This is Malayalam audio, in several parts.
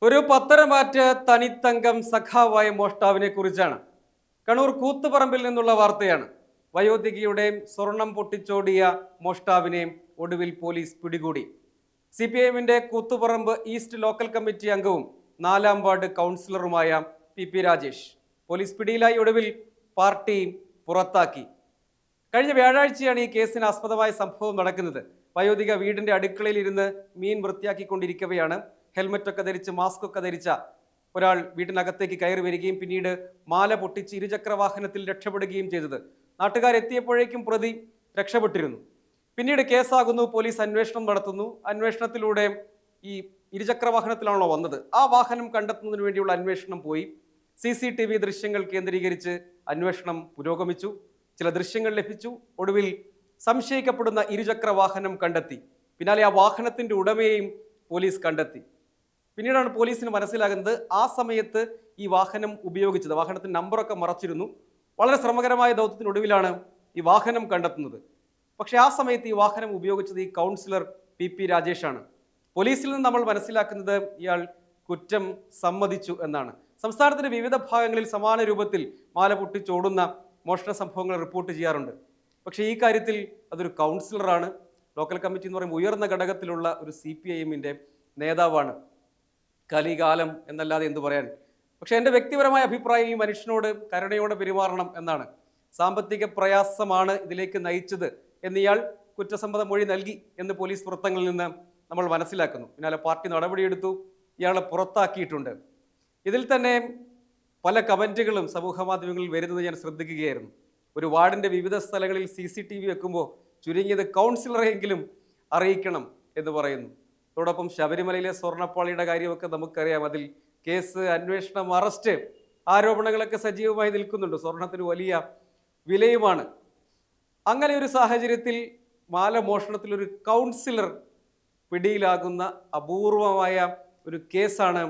ഒരു പത്തരമാറ്റ തനിത്തങ്കം സഖാവായ മോഷ്ടാവിനെ കുറിച്ചാണ്. കണ്ണൂർ കൂത്തുപറമ്പിൽ നിന്നുള്ള വാർത്തയാണ്. വയോധികയുടെയും സ്വർണം പൊട്ടിച്ചോടിയ മോഷ്ടാവിനെയും ഒടുവിൽ പോലീസ് പിടികൂടി. CPIM Koothuparamba east local committee അംഗവും 4-ാം വാർഡ് കൗൺസിലറുമായ PP രാജേഷ് പോലീസ് പിടിയിലായി. ഒടുവിൽ പാർട്ടി പുറത്താക്കി. കഴിഞ്ഞ വ്യാഴാഴ്ചയാണ് ഈ കേസിന് ആസ്പദമായ സംഭവം നടക്കുന്നത്. വയോധിക വീടിന്റെ അടുക്കളയിൽ ഇരുന്ന് മീൻ വൃത്തിയാക്കിക്കൊണ്ടിരിക്കവെയാണ് ഹെൽമറ്റൊക്കെ ധരിച്ച് മാസ്ക് ഒക്കെ ധരിച്ച ഒരാൾ വീട്ടിനകത്തേക്ക് കയറി വരികയും പിന്നീട് മാല പൊട്ടിച്ച് ഇരുചക്ര വാഹനത്തിൽ രക്ഷപ്പെടുകയും ചെയ്തത്. നാട്ടുകാരെത്തിയപ്പോഴേക്കും പ്രതി രക്ഷപ്പെട്ടിരുന്നു. പിന്നീട് കേസാകുന്നു. പോലീസ് അന്വേഷണം നടത്തുന്നു. അന്വേഷണത്തിലൂടെ ഈ ഇരുചക്ര വാഹനത്തിലാണല്ലോ വന്നത്, ആ വാഹനം കണ്ടെത്തുന്നതിന് വേണ്ടിയുള്ള അന്വേഷണം പോയി. CCTV ദൃശ്യങ്ങൾ കേന്ദ്രീകരിച്ച് അന്വേഷണം പുരോഗമിച്ചു. ചില ദൃശ്യങ്ങൾ ലഭിച്ചു. ഒടുവിൽ സംശയിക്കപ്പെടുന്ന ഇരുചക്ര വാഹനം കണ്ടെത്തി. പിന്നാലെ ആ വാഹനത്തിന്റെ ഉടമയെയും പോലീസ് കണ്ടെത്തി. പിന്നീടാണ് പോലീസിന് മനസ്സിലാകുന്നത് ആ സമയത്ത് ഈ വാഹനം ഉപയോഗിച്ചത്, വാഹനത്തിന്റെ നമ്പറൊക്കെ മറച്ചിരുന്നു. വളരെ ശ്രമകരമായ ദൗത്യത്തിനൊടുവിലാണ് ഈ വാഹനം കണ്ടെത്തുന്നത്. പക്ഷെ ആ സമയത്ത് ഈ വാഹനം ഉപയോഗിച്ചത് ഈ കൗൺസിലർ PP രാജേഷാണ്. പോലീസിൽ നിന്ന് നമ്മൾ മനസ്സിലാക്കുന്നത് ഇയാൾ കുറ്റം സമ്മതിച്ചു എന്നാണ്. സംസ്ഥാനത്തിന്റെ വിവിധ ഭാഗങ്ങളിൽ സമാന രൂപത്തിൽ മാല പൊട്ടിച്ചോടുന്ന മോഷണ സംഭവങ്ങൾ റിപ്പോർട്ട് ചെയ്യാറുണ്ട്. പക്ഷേ ഈ കാര്യത്തിൽ അതൊരു കൗൺസിലറാണ്. ലോക്കൽ കമ്മിറ്റി എന്ന് പറയുമ്പോൾ ഉയർന്ന ഘടകത്തിലുള്ള ഒരു CPIM നേതാവാണ്. കലികാലം എന്നല്ലാതെ എന്തു പറയാൻ. പക്ഷെ എൻ്റെ വ്യക്തിപരമായ അഭിപ്രായം ഈ മനുഷ്യനോട് കരുണയോടെ പെരുമാറണം എന്നാണ്. സാമ്പത്തിക പ്രയാസമാണ് ഇതിലേക്ക് നയിച്ചത് എന്നിയാൾ കുറ്റസമ്മത മൊഴി നൽകി എന്ന് പോലീസ് വൃത്തങ്ങളിൽ നിന്ന് നമ്മൾ മനസ്സിലാക്കുന്നു. പിന്നാലെ പാർട്ടി നടപടിയെടുത്തു, ഇയാളെ പുറത്താക്കിയിട്ടുണ്ട്. ഇതിൽ തന്നെ പല കമൻറ്റുകളും സമൂഹ മാധ്യമങ്ങളിൽ വരുന്നത് ഞാൻ ശ്രദ്ധിക്കുകയായിരുന്നു. ഒരു വാർഡിൻ്റെ വിവിധ സ്ഥലങ്ങളിൽ CCTV വെക്കുമ്പോൾ ചുരുങ്ങിയത് കൗൺസിലറെങ്കിലും അറിയിക്കണം എന്ന് പറയുന്നു. അതോടൊപ്പം ശബരിമലയിലെ സ്വർണ്ണപ്പാളിയുടെ കാര്യമൊക്കെ നമുക്കറിയാം. അതിൽ കേസ്, അന്വേഷണം, അറസ്റ്റ്, ആരോപണങ്ങളൊക്കെ സജീവമായി നിൽക്കുന്നുണ്ട്. സ്വർണത്തിന് വലിയ വിലയുമാണ്. അങ്ങനെ ഒരു സാഹചര്യത്തിൽ മാല മോഷണത്തിൽ ഒരു കൗൺസിലർ പിടിയിലാകുന്ന അപൂർവമായ ഒരു കേസാണ്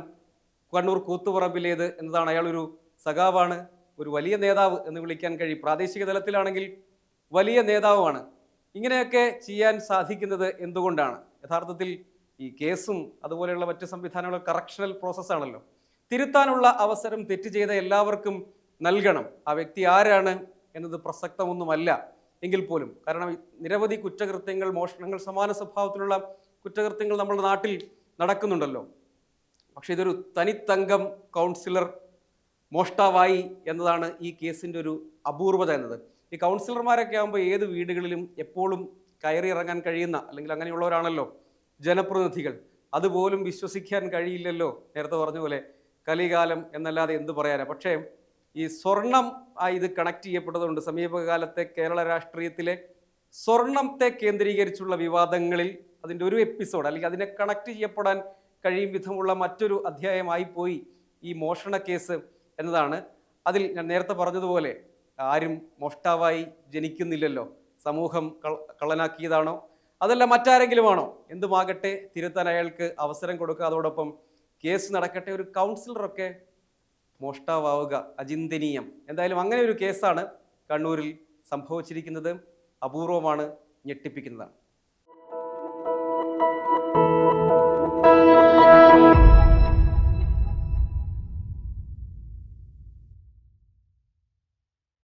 കണ്ണൂർ കൂത്തുപറമ്പിലേത് എന്നതാണ്. അയാളൊരു സഖാവാണ്, ഒരു വലിയ നേതാവ് എന്ന് വിളിക്കാൻ കഴിയും. പ്രാദേശിക തലത്തിലാണെങ്കിൽ വലിയ നേതാവുമാണ്. ഇങ്ങനെയൊക്കെ ചെയ്യാൻ സാധിക്കുന്നത് എന്തുകൊണ്ടാണ്? യഥാർത്ഥത്തിൽ ഈ കേസും അതുപോലെയുള്ള മറ്റ് സംവിധാനങ്ങളും കറക്ഷണൽ പ്രോസസ്സാണല്ലോ. തിരുത്താനുള്ള അവസരം തെറ്റ് ചെയ്ത എല്ലാവർക്കും നൽകണം. ആ വ്യക്തി ആരാണ് എന്നത് പ്രസക്തമൊന്നുമല്ല എങ്കിൽ പോലും, കാരണം നിരവധി കുറ്റകൃത്യങ്ങൾ, മോഷണങ്ങൾ, സമാന സ്വഭാവത്തിലുള്ള കുറ്റകൃത്യങ്ങൾ നമ്മുടെ നാട്ടിൽ നടക്കുന്നുണ്ടല്ലോ. പക്ഷെ ഇതൊരു തനിത്തങ്കം കൗൺസിലർ മോഷ്ടാവായി എന്നതാണ് ഈ കേസിൻ്റെ ഒരു അപൂർവത എന്നത്. ഈ കൗൺസിലർമാരൊക്കെ ആകുമ്പോൾ ഏത് വീടുകളിലും എപ്പോഴും കയറി ഇറങ്ങാൻ കഴിയുന്ന, അല്ലെങ്കിൽ അങ്ങനെയുള്ളവരാണല്ലോ ജനപ്രതിനിധികൾ. അതുപോലും വിശ്വസിക്കാൻ കഴിയില്ലല്ലോ. നേരത്തെ പറഞ്ഞ പോലെ കലികാലം എന്നല്ലാതെ എന്ത് പറയാനാണ്. പക്ഷേ ഈ സ്വർണം ഇത് കണക്ട് ചെയ്യപ്പെട്ടതുകൊണ്ട് സമീപകാലത്തെ കേരള രാഷ്ട്രീയത്തിലെ സ്വർണത്തെ കേന്ദ്രീകരിച്ചുള്ള വിവാദങ്ങളിൽ അതിൻ്റെ ഒരു എപ്പിസോഡ്, അല്ലെങ്കിൽ അതിനെ കണക്ട് ചെയ്യപ്പെടാൻ കഴിയും വിധമുള്ള മറ്റൊരു അധ്യായമായി പോയി ഈ മോഷണ കേസ് എന്നതാണ്. അതിൽ ഞാൻ നേരത്തെ പറഞ്ഞതുപോലെ ആരും മോഷ്ടാവായി ജനിക്കുന്നില്ലല്ലോ. സമൂഹം കള്ളനാക്കിയതാണോ, അതല്ല മറ്റാരെങ്കിലും ആണോ, എന്തുമാകട്ടെ തിരുത്താൻ അയാൾക്ക് അവസരം കൊടുക്കുക. അതോടൊപ്പം കേസ് നടക്കട്ടെ. ഒരു കൗൺസിലറൊക്കെ മോഷ്ടാവുക അചിന്തനീയം. എന്തായാലും അങ്ങനെ ഒരു കേസാണ് കണ്ണൂരിൽ സംഭവിച്ചിരിക്കുന്നത്. അപൂർവമാണ്, ഞെട്ടിപ്പിക്കുന്നതാണ്.